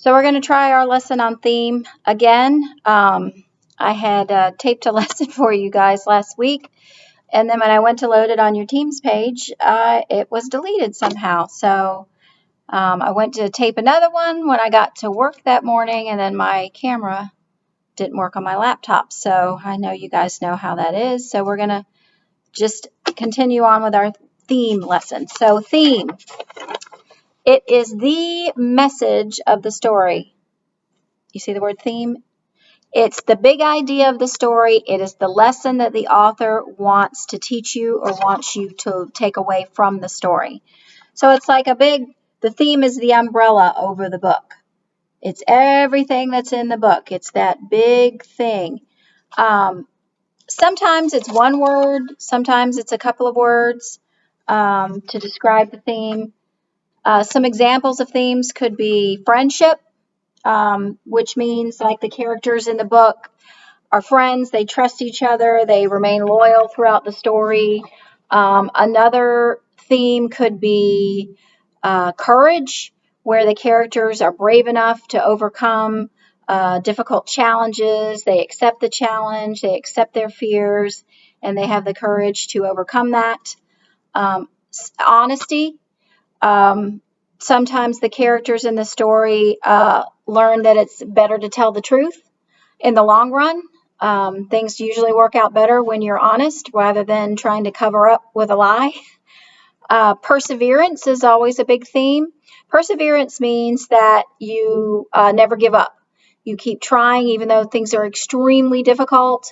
So we're going to try our lesson on theme again. I had taped a lesson for you guys last week, and then when I went to load it on your Teams page, it was deleted somehow. So I went to tape another one when I got to work that morning, and then my camera didn't work on my laptop. So I know you guys know how that is. So we're going to just continue on with our theme lesson. So theme, it is the message of the story. You see the word theme? It's the big idea of the story. It is the lesson that the author wants to teach you or wants you to take away from the story. So it's like the theme is the umbrella over the book. It's everything that's in the book. It's that big thing. Sometimes it's one word. Sometimes it's a couple of words to describe the theme. Some examples of themes could be friendship, which means like the characters in the book are friends. They trust each other. They remain loyal throughout the story. Another theme could be courage, where the characters are brave enough to overcome difficult challenges. They accept the challenge. They accept their fears, and they have the courage to overcome that. Honesty. Sometimes the characters in the story learn that it's better to tell the truth in the long run. Things usually work out better when you're honest rather than trying to cover up with a lie. Perseverance is always a big theme. Perseverance means that you never give up. You keep trying even though things are extremely difficult,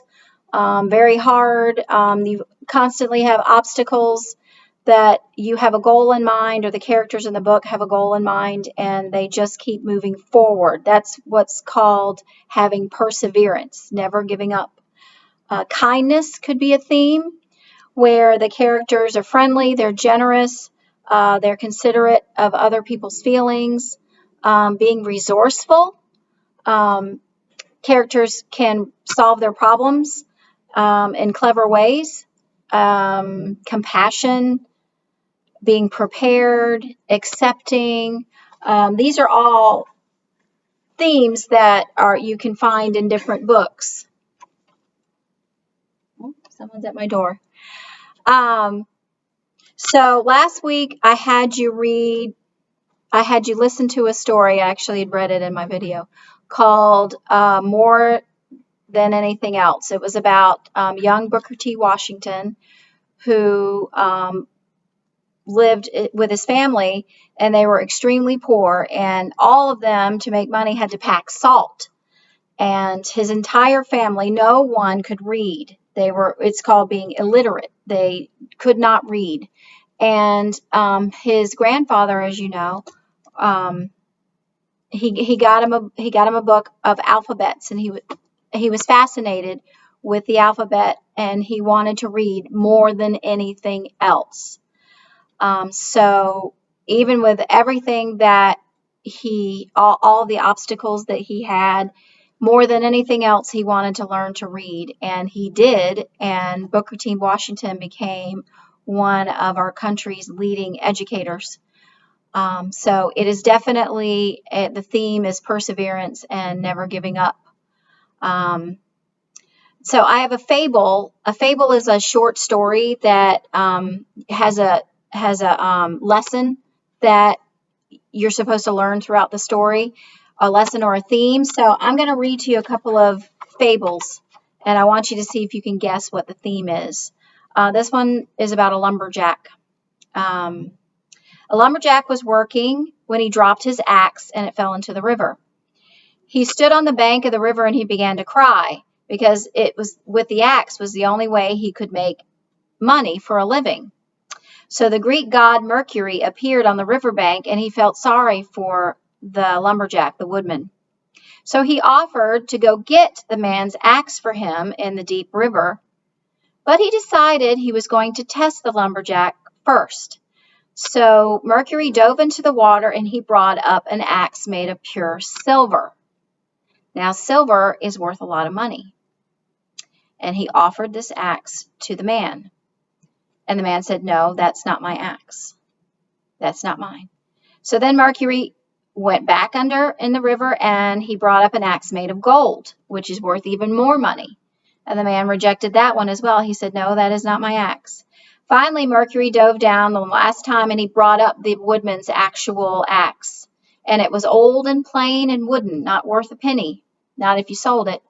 very hard. You constantly have obstacles, that you have a goal in mind, or the characters in the book have a goal in mind, and they just keep moving forward. That's what's called having perseverance, never giving up. Kindness could be a theme, where the characters are friendly, they're generous, they're considerate of other people's feelings. Being resourceful. Characters can solve their problems in clever ways. Compassion, being prepared, accepting. These are all themes that you can find in different books. Oh, someone's at my door. So last week I had you listen to a story. I actually had read it in my video, called More Than Anything Else. It was about young Booker T. Washington, who lived with his family, and they were extremely poor, and all of them, to make money, had to pack salt. And his entire family, no one could read. It's called being illiterate. They could not read. And his grandfather, as you know, he got him a book of alphabets, and he was fascinated with the alphabet, and he wanted to read more than anything else. So even with everything that all the obstacles that he had, more than anything else, he wanted to learn to read, and he did. And Booker T. Washington became one of our country's leading educators. So it is definitely, the theme is perseverance and never giving up. So I have a fable. A fable is a short story that has a lesson that you're supposed to learn throughout the story, a lesson or a theme. So I'm going to read to you a couple of fables, and I want you to see if you can guess what the theme is. This one is about a lumberjack. A lumberjack was working when he dropped his axe, and it fell into the river. He stood on the bank of the river, and he began to cry, because with the axe was the only way he could make money for a living. So the Greek god Mercury appeared on the riverbank, and he felt sorry for the lumberjack, the woodman. So he offered to go get the man's axe for him in the deep river, but he decided he was going to test the lumberjack first. So Mercury dove into the water, and he brought up an axe made of pure silver. Now, silver is worth a lot of money. And he offered this axe to the man. And the man said, "No, that's not my axe. That's not mine." So then Mercury went back under in the river, and he brought up an axe made of gold, which is worth even more money. And the man rejected that one as well. He said, no, that is not my axe. Finally, Mercury dove down the last time, and he brought up the woodman's actual axe. And it was old and plain and wooden, not worth a penny, not if you sold it.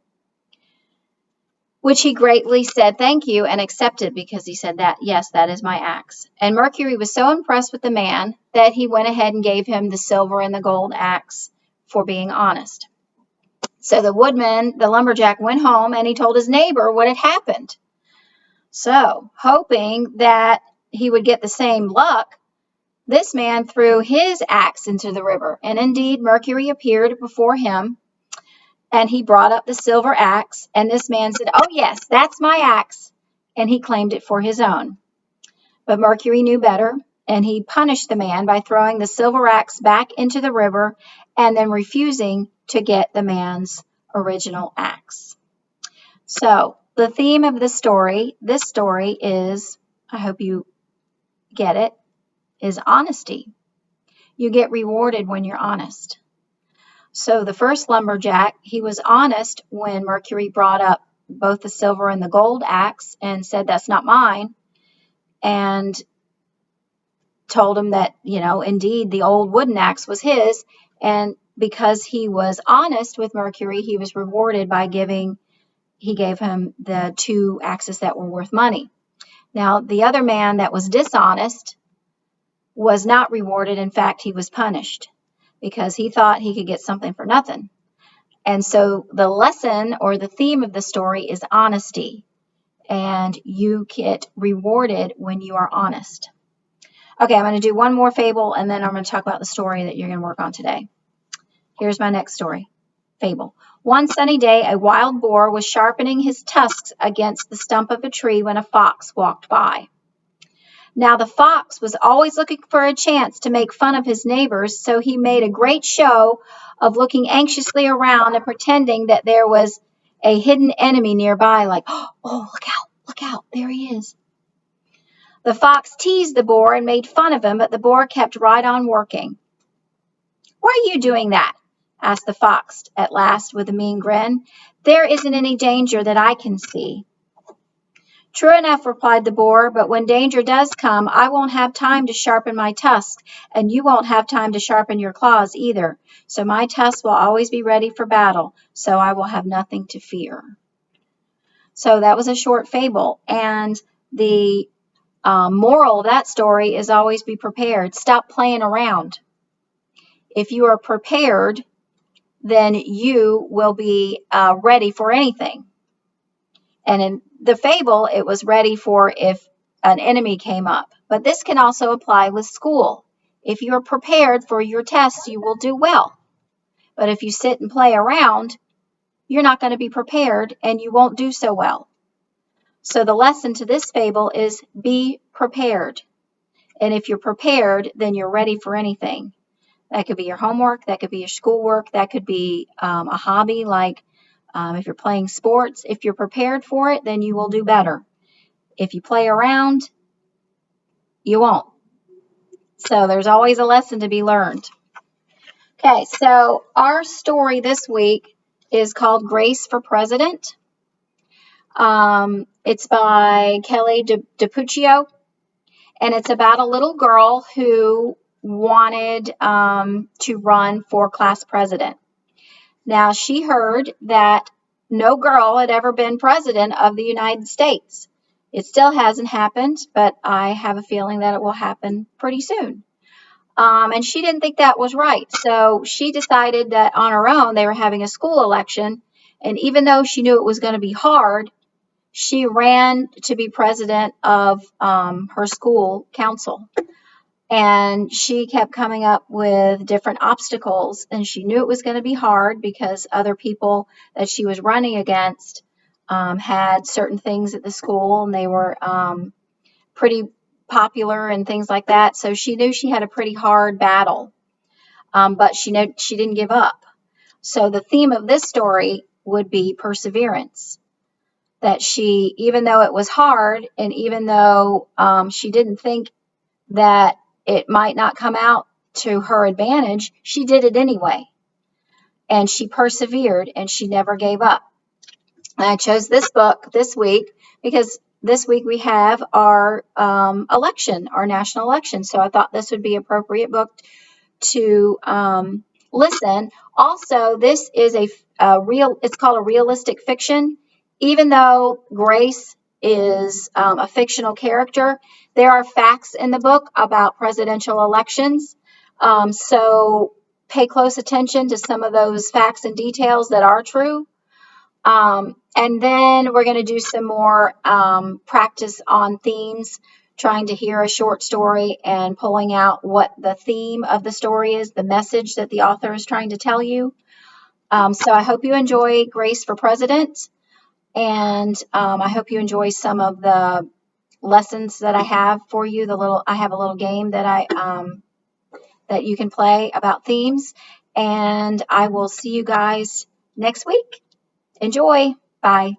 Which he greatly said thank you and accepted, because he said that, yes, that is my axe. And Mercury was so impressed with the man that he went ahead and gave him the silver and the gold axe for being honest. So the woodman, the lumberjack, went home and he told his neighbor what had happened. So, hoping that he would get the same luck, this man threw his axe into the river. And indeed, Mercury appeared before him, and he brought up the silver axe, and this man said, oh yes, that's my axe, and he claimed it for his own. But Mercury knew better, and he punished the man by throwing the silver axe back into the river and then refusing to get the man's original axe. So the theme of this story is, I hope you get it, is honesty. You get rewarded when you're honest. So the first lumberjack, he was honest when Mercury brought up both the silver and the gold axe and said, that's not mine, and told him that, indeed the old wooden axe was his. And because he was honest with Mercury, he was rewarded by he gave him the two axes that were worth money. Now, the other man that was dishonest was not rewarded. In fact, he was punished, because he thought he could get something for nothing. And so the lesson, or the theme of the story, is honesty. And you get rewarded when you are honest. Okay, I'm going to do one more fable, and then I'm going to talk about the story that you're going to work on today. Here's my next story. Fable. One sunny day, a wild boar was sharpening his tusks against the stump of a tree when a fox walked by. Now the fox was always looking for a chance to make fun of his neighbors, so he made a great show of looking anxiously around and pretending that there was a hidden enemy nearby, like, oh, look out, there he is. The fox teased the boar and made fun of him, but the boar kept right on working. Why are you doing that? Asked the fox at last with a mean grin. There isn't any danger that I can see. True enough, replied the boar, but when danger does come, I won't have time to sharpen my tusks, and you won't have time to sharpen your claws either. So my tusks will always be ready for battle, so I will have nothing to fear. So that was a short fable, and the moral of that story is always be prepared. Stop playing around. If you are prepared, then you will be ready for anything. And in the fable, it was ready for if an enemy came up. But this can also apply with school. If you're prepared for your tests, you will do well. But if you sit and play around, you're not going to be prepared and you won't do so well. So the lesson to this fable is be prepared. And if you're prepared, then you're ready for anything. That could be your homework, that could be your schoolwork, that could be a hobby like if you're playing sports. If you're prepared for it, then you will do better. If you play around, you won't. So there's always a lesson to be learned. Okay, so our story this week is called Grace for President. It's by Kelly DiPuccio, and it's about a little girl who wanted to run for class president. Now, she heard that no girl had ever been president of the United States. It still hasn't happened, but I have a feeling that it will happen pretty soon. And she didn't think that was right. So she decided that on her own, they were having a school election. And even though she knew it was going to be hard, she ran to be president of her school council. And she kept coming up with different obstacles, and she knew it was going to be hard because other people that she was running against had certain things at the school, and they were pretty popular and things like that. So she knew she had a pretty hard battle, but she didn't give up. So the theme of this story would be perseverance. That she, even though it was hard, and even though she didn't think that it might not come out to her advantage, she did it anyway. And she persevered and she never gave up. And I chose this book this week because this week we have our election, our national election. So I thought this would be an appropriate book to listen. Also, this is it's called a realistic fiction. Even though Grace is a fictional character, there are facts in the book about presidential elections. So pay close attention to some of those facts and details that are true. And then we're going to do some more practice on themes, trying to hear a short story and pulling out what the theme of the story is, the message that the author is trying to tell you. So I hope you enjoy Grace for President, and I hope you enjoy some of the lessons that I have for you. I have a little game that that you can play about themes, and I will see you guys next week. Enjoy. Bye.